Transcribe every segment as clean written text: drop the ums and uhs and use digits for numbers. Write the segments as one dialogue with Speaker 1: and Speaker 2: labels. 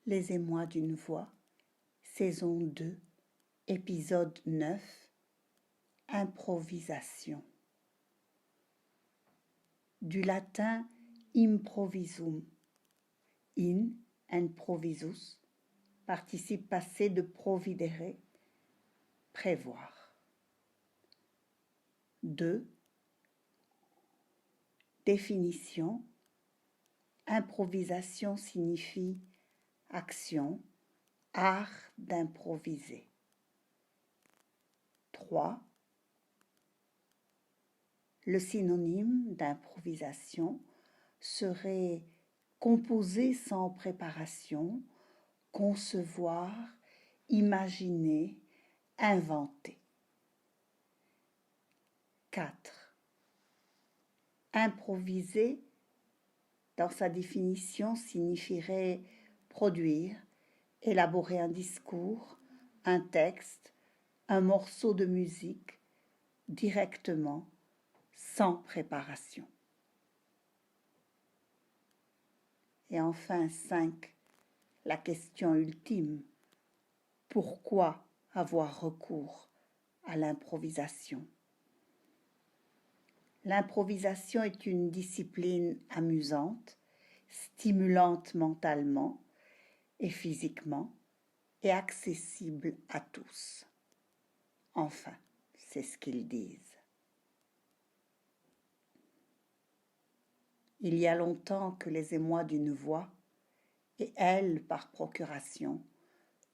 Speaker 1: Les émois d'une voix, saison 2, épisode 9, improvisation. Du latin improvisum, in, improvisus, participe passé de providere, prévoir. 2. Définition. Improvisation signifie action, art d'improviser. 3. Le synonyme d'improvisation serait composer sans préparation, concevoir, imaginer, inventer. 4. Improviser, dans sa définition, signifierait produire, élaborer un discours, un texte, un morceau de musique, directement, sans préparation. Et enfin, 5. La question ultime. Pourquoi avoir recours à l'improvisation? L'improvisation est une discipline amusante, stimulante mentalement et physiquement et accessible à tous. Enfin, c'est ce qu'ils disent. Il y a longtemps que les émois d'une voix, et elle par procuration,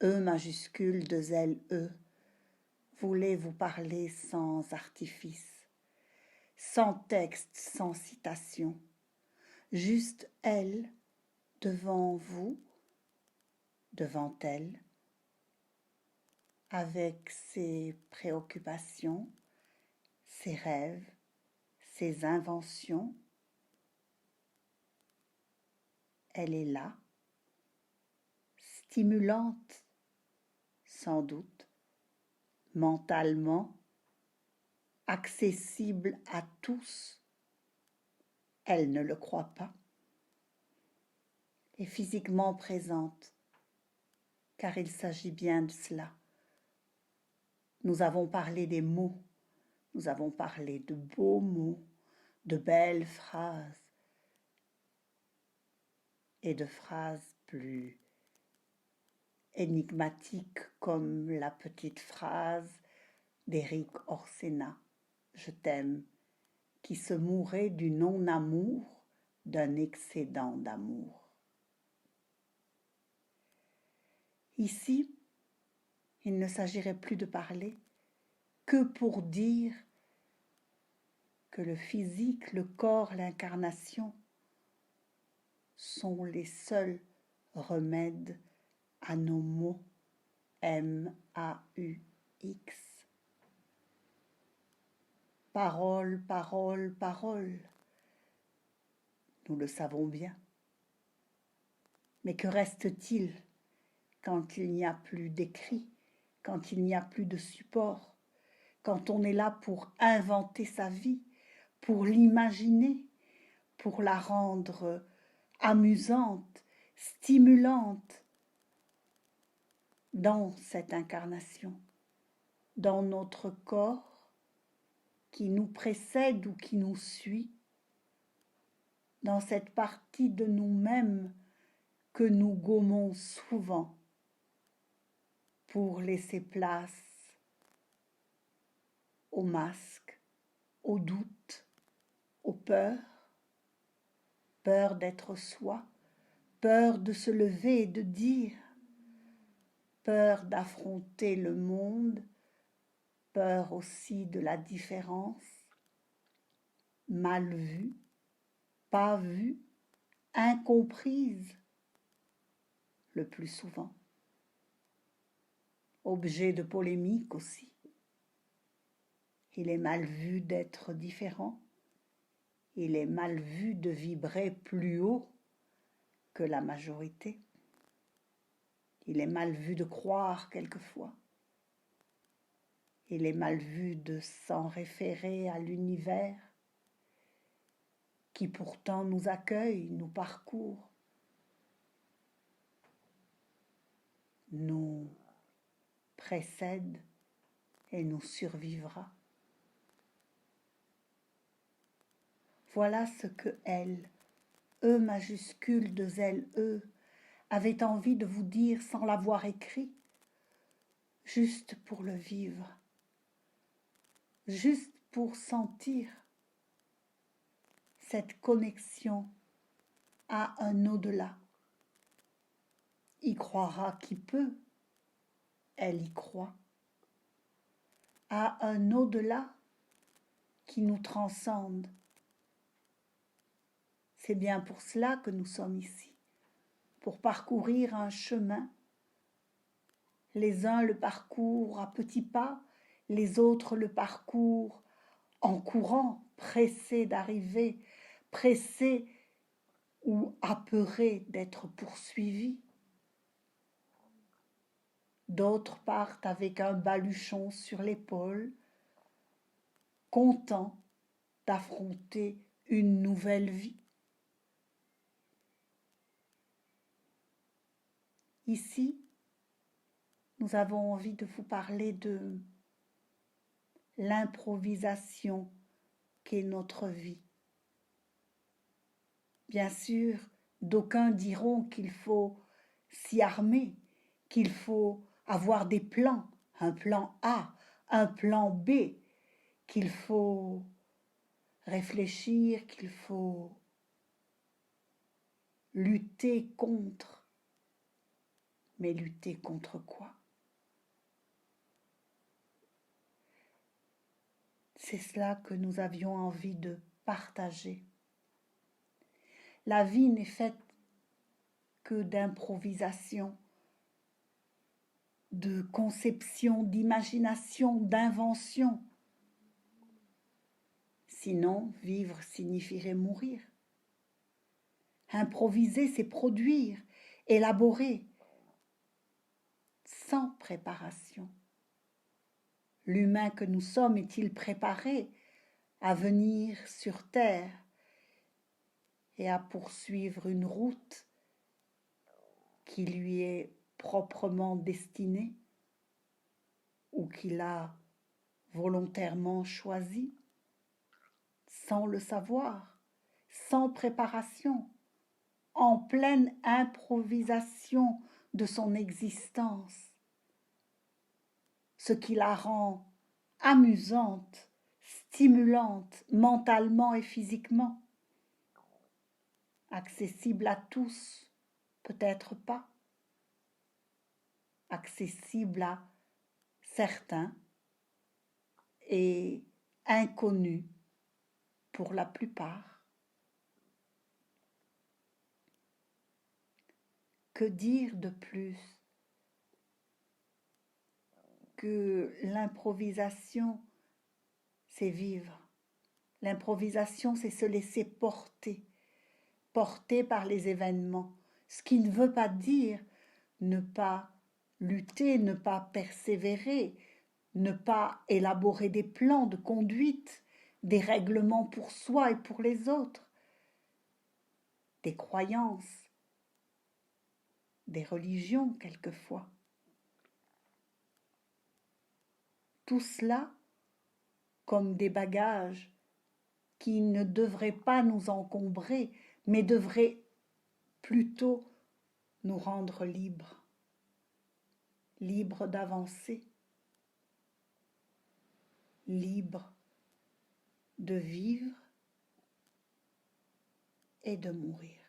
Speaker 1: E majuscule, 2 L, E, voulaient vous parler sans artifice, sans texte, sans citation, juste elle, devant vous, devant elle, avec ses préoccupations, ses rêves, ses inventions. Elle est là, stimulante, sans doute, mentalement, accessible à tous. Elle ne le croit pas. Et physiquement présente, car il s'agit bien de cela. Nous avons parlé des mots, nous avons parlé de beaux mots, de belles phrases et de phrases plus énigmatiques comme la petite phrase d'Éric Orsena, « Je t'aime », qui se mourait du non-amour d'un excédent d'amour. Ici, il ne s'agirait plus de parler que pour dire que le physique, le corps, l'incarnation sont les seuls remèdes à nos mots M-A-U-X. Parole, parole, parole. Nous le savons bien. Mais que reste-t-il quand il n'y a plus d'écrit, quand il n'y a plus de support, quand on est là pour inventer sa vie, pour l'imaginer, pour la rendre amusante, stimulante dans cette incarnation, dans notre corps qui nous précède ou qui nous suit, dans cette partie de nous-mêmes que nous gommons souvent pour laisser place au masque, au doute, aux peurs, peur d'être soi, peur de se lever et de dire, peur d'affronter le monde, peur aussi de la différence, mal vue, pas vue, incomprise, le plus souvent. Objet de polémique aussi. Il est mal vu d'être différent. Il est mal vu de vibrer plus haut que la majorité. Il est mal vu de croire quelquefois. Il est mal vu de s'en référer à l'univers qui pourtant nous accueille, nous parcourt. nous précède et nous survivra. Voilà ce que elle, E majuscule de zèle E, avait envie de vous dire sans l'avoir écrit, juste pour le vivre, juste pour sentir cette connexion à un au-delà. Y croira qui peut, elle y croit, à un au-delà qui nous transcende. C'est bien pour cela que nous sommes ici, pour parcourir un chemin. Les uns le parcourent à petits pas, les autres le parcourent en courant, pressés d'arriver, pressés ou apeurés d'être poursuivis. D'autres partent avec un baluchon sur l'épaule, contents d'affronter une nouvelle vie. Ici, nous avons envie de vous parler de l'improvisation qu'est notre vie. Bien sûr, d'aucuns diront qu'il faut s'y armer, qu'il faut avoir des plans, un plan A, un plan B, qu'il faut réfléchir, qu'il faut lutter contre. Mais lutter contre quoi? C'est cela que nous avions envie de partager. La vie n'est faite que d'improvisation, de conception, d'imagination, d'invention. Sinon, vivre signifierait mourir. Improviser, c'est produire, élaborer, sans préparation. L'humain que nous sommes est-il préparé à venir sur terre et à poursuivre une route qui lui est proprement destinée ou qu'il a volontairement choisie, sans le savoir, sans préparation, en pleine improvisation de son existence, ce qui la rend amusante, stimulante mentalement et physiquement, accessible à tous, peut-être pas, accessible à certains et inconnu pour la plupart. Que dire de plus que l'improvisation, c'est vivre. L'improvisation, c'est se laisser porter, porter par les événements, ce qui ne veut pas dire ne pas lutter, ne pas persévérer, ne pas élaborer des plans de conduite, des règlements pour soi et pour les autres, des croyances, des religions quelquefois. Tout cela comme des bagages qui ne devraient pas nous encombrer, mais devraient plutôt nous rendre libres, libres d'avancer, libres de vivre et de mourir.